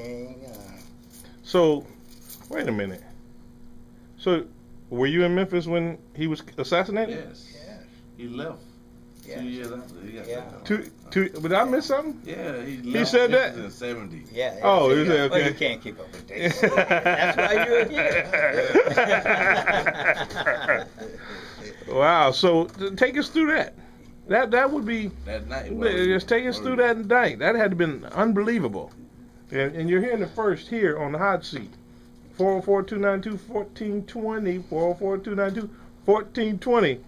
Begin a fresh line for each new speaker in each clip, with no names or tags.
King.
So, wait a minute. So, were you in Memphis when he was assassinated?
Yes.
Yes.
He left
Yes.
2 years after he got
Yeah.
Did I miss something?
Yeah, he left
said
Memphis
that?
in '70.
Yeah.
Oh,
yeah.
he said,
Well,
okay.
you can't keep up with dates. That's why you're here.
Wow. So, take us through that. That would be.
That night.
Just take us through that night. That had to been unbelievable. And you're hearing the first here on the hot seat. 404-292-1420. 404-292-1420.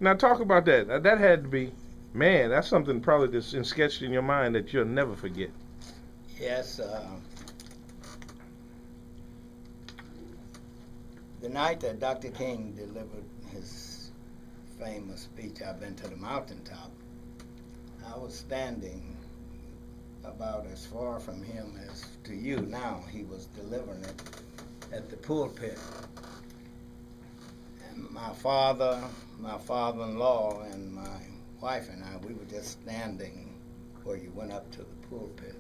Now talk about that. That had to be, man, that's something probably that's sketched in your mind that you'll never forget.
Yes. The night that Dr. King delivered his famous speech, "I've been to the mountaintop," I was standing about as far from him as to you now. He was delivering it at the pulpit. And my father-in-law, and my wife and I, we were just standing where you went up to the pulpit.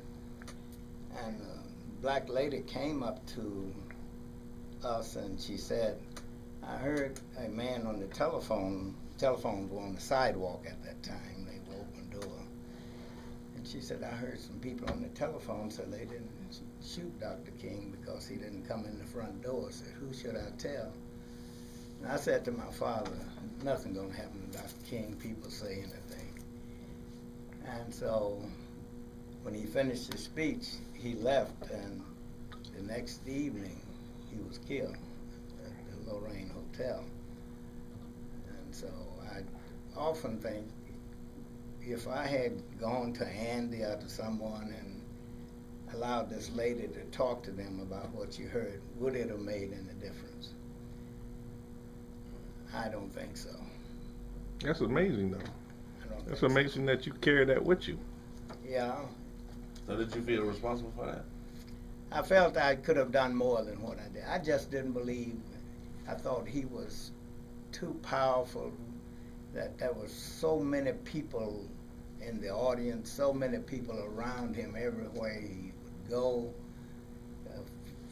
And a black lady came up to us and she said, "I heard a man on the telephones were on the sidewalk at that time, they were open door. And she said, I heard some people on the telephone said they didn't shoot Dr. King because he didn't come in the front door." I said, "Who should I tell?" And I said to my father, "Nothing gonna happen to Dr. King, people say anything." And so when he finished his speech, he left, and the next evening he was killed at the Lorraine Hotel. And so I often think if I had gone to Andy or to someone and allowed this lady to talk to them about what you heard, would it have made any difference? I don't think so.
That's amazing, though.
I don't
That's
think
amazing that you carry that with you.
so. Yeah.
So did you feel responsible for that?
I felt I could have done more than what I did. I just didn't believe. I thought he was too powerful, that there was so many people in the audience, so many people around him everywhere he would go. A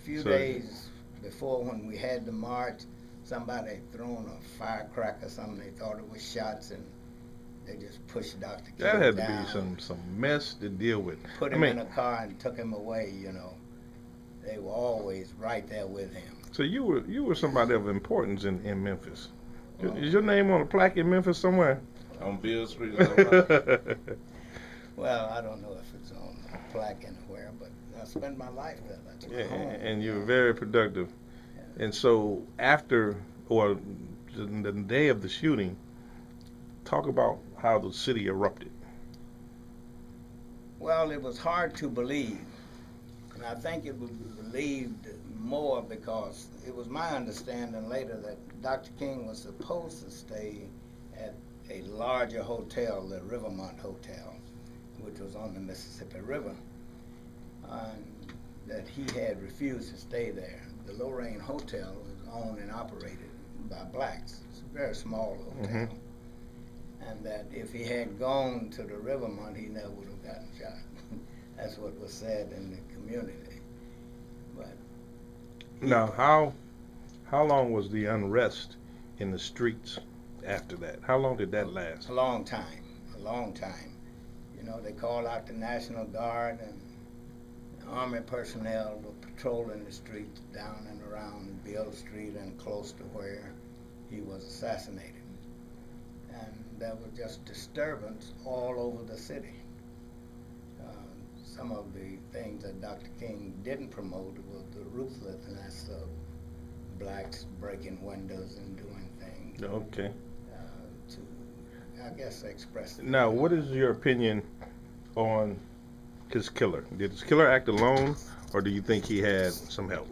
few days before when we had the march, somebody had thrown a firecracker or something. They thought it was shots, and they just pushed Dr. King
That had
down,
to be some mess to deal with.
put him in a car and took him away, you know. They were always right there with him.
So you were somebody of importance in Memphis. Is your name on a plaque in Memphis somewhere?
On Beale Street, is that right?
Well, I don't know if it's on a plaque anywhere, but I spent my life there. That's my
Yeah,
home.
and you were very productive.
Yeah.
And so after, or the day of the shooting, talk about how the city erupted.
Well, it was hard to believe. And I think it was believed more because it was my understanding later that Dr. King was supposed to stay at a larger hotel, the Rivermont Hotel, which was on the Mississippi River, and that he had refused to stay there. The Lorraine Hotel was owned and operated by blacks. It's a very small hotel. And that if he had gone to the Rivermont, he never would have gotten shot. That's what was said in the community. But
Now, how long was the unrest in the streets after that? How long did that last?
a long time. You know, they called out the National Guard, and the Army personnel were patrolling the streets down and around Beale Street and close to where he was assassinated. And there was just disturbance all over the city. Some of the things that Dr. King didn't promote was the ruthlessness of blacks breaking windows and doing things
Okay.
to, I guess, express it.
Now, what is your opinion on his killer? Did his killer act alone, or do you think he had some help?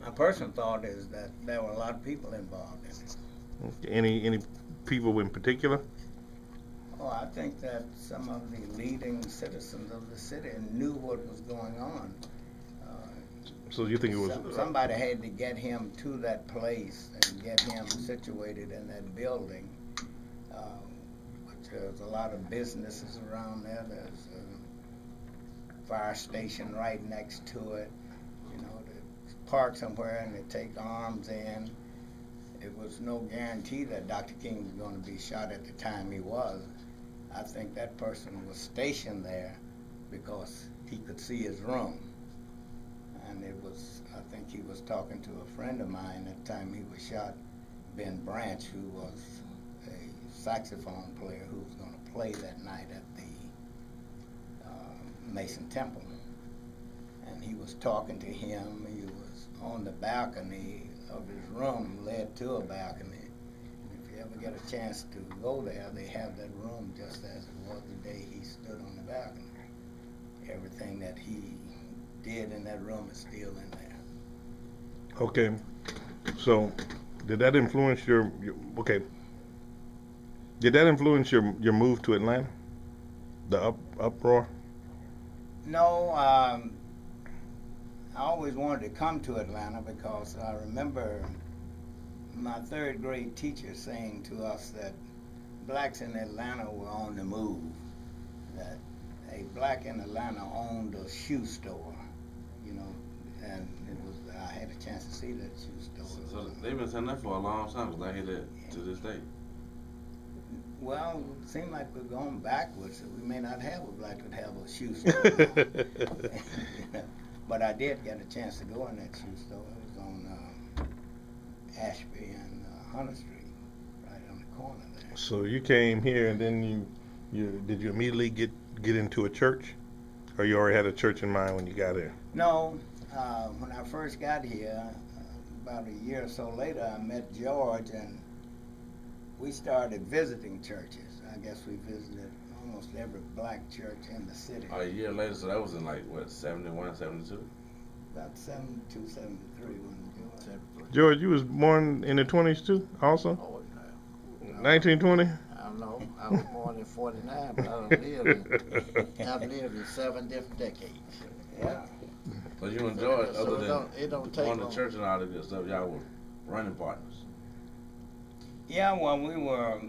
My personal thought is that there were a lot of people involved in it.
Any people in particular?
Oh, I think that some of the leading citizens of the city knew what was going on.
So you think it was
Somebody had to get him to that place and get him situated in that building. Which there's a lot of businesses around there. There's fire station right next to it. You know, to park somewhere and to take arms in. It was no guarantee that Dr. King was going to be shot at the time he was. I think that person was stationed there because he could see his room. And it was, I think he was talking to a friend of mine at the time he was shot, Ben Branch, who was a saxophone player who was going to play that night at the Mason Temple. And he was talking to him. He was on the balcony of his room, led to a balcony. And if you ever get a chance to go there, they have that room just as it was the day he stood on the balcony. Everything that he did in that room is still in there.
Okay, so did that influence your okay? Did that influence your move to Atlanta? The uproar?
No, I always wanted to come to Atlanta because I remember my third grade teacher saying to us that blacks in Atlanta were on the move, that a black in Atlanta owned a shoe store, you know, and it was, I had a chance to see that shoe store.
So they've been saying that for a long time, because I hear that to this day.
Well, it seemed like we're going backwards. We may not have a black that have a shoe store now. But I did get a chance to go in that shoe store. It was on Ashby and Hunter Street, right on the corner there.
So you came here, and then you did you immediately get into a church, or you already had a church in mind when you got here?
No, when I first got here, about a year or so later, I met George, and we started visiting churches. I guess we visited almost every black church in the city.
A year later, so that was in like, what, 71, 72?
About 72, 73 when George.
George, you was born in the 20s too, also?
Oh, no.
1920?
I know. I was born in 49, but I've lived in 7 different decades.
Yeah.
So you and George,
So
other
it don't
than
take
going to
long.
church and all that good stuff, y'all were running partners.
Yeah, well, we were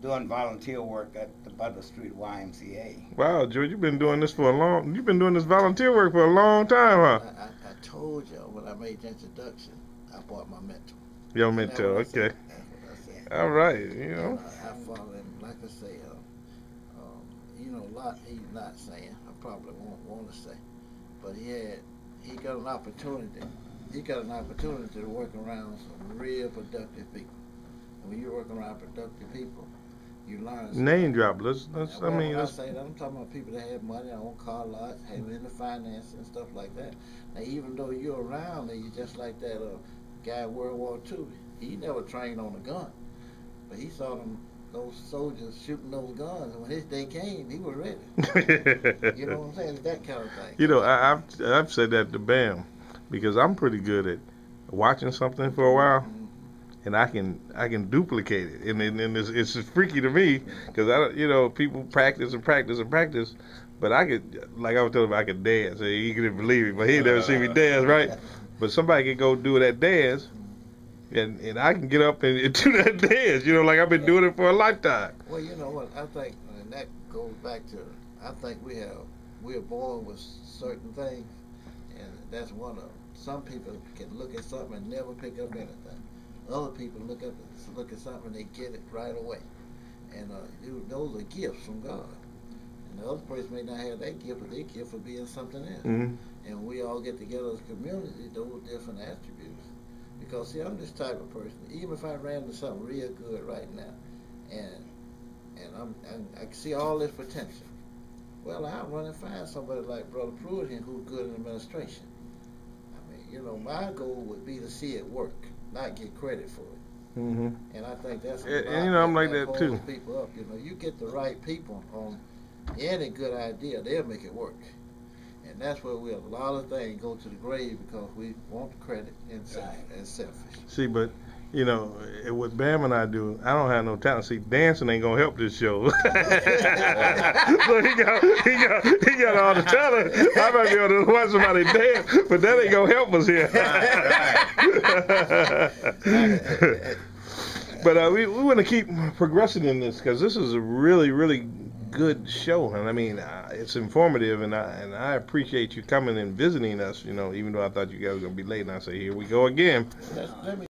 doing volunteer work at the Butler Street YMCA.
Wow, George, you've been doing this volunteer work for a long time, huh?
I told you when I made the introduction, I bought my mentor.
Your
That's
mentor,
what I said.
okay.
That's what I said.
All right, you know.
I follow him, like I say, you know, a lot he's not saying, I probably won't want to say, but he got an opportunity. He got an opportunity to work around some real productive people. And when you work around productive people, you learn.
Name drop. Let's
When I say that, I'm talking about people that have money, own car lots, have into finance and stuff like that. Now, even though you're around, and you just like that guy in World War II, he never trained on a gun, but he saw those soldiers shooting those guns, and when his day came, he was ready. You know what I'm saying? It's that kind of thing.
You know, I've said that to Bam, because I'm pretty good at watching something for a while, and I can duplicate it, and it's freaky to me because people practice and practice and practice, but I could, like I was telling him, I could dance. He couldn't believe it, but he never see me dance, right? But somebody can go do that dance, and I can get up and do that dance. Like I've been doing it for a lifetime.
Well, you know what? I think, and that goes back to, I think we're born with certain things, and that's one of them. Some people can look at something and never pick up anything. Other people look at something and they get it right away. And those are gifts from God. And the other person may not have that gift, but their gift for being something else.
Mm-hmm.
And we all get together as a community, those different attributes. Because see, I'm this type of person. Even if I ran into something real good right now, and I see all this potential, well, I'll run and find somebody like Brother Pruitt here who's good in administration. I mean, my goal would be to see it work, not get credit for it.
Mm-hmm.
And I think that's
And I'm like that too.
People up, you get the right people on any good idea, they'll make it work. And that's where a lot of things go to the grave because we want the credit and selfish.
See, but what Bam and I do, I don't have no talent. See, dancing ain't gonna help this show. So he got all the talent. I might be able to watch somebody dance, but that ain't gonna help us here. But we want to keep progressing in this because this is a really, really good show, and I mean, it's informative, and I appreciate you coming and visiting us. You know, even though I thought you guys were gonna be late, and I say, here we go again.
Let me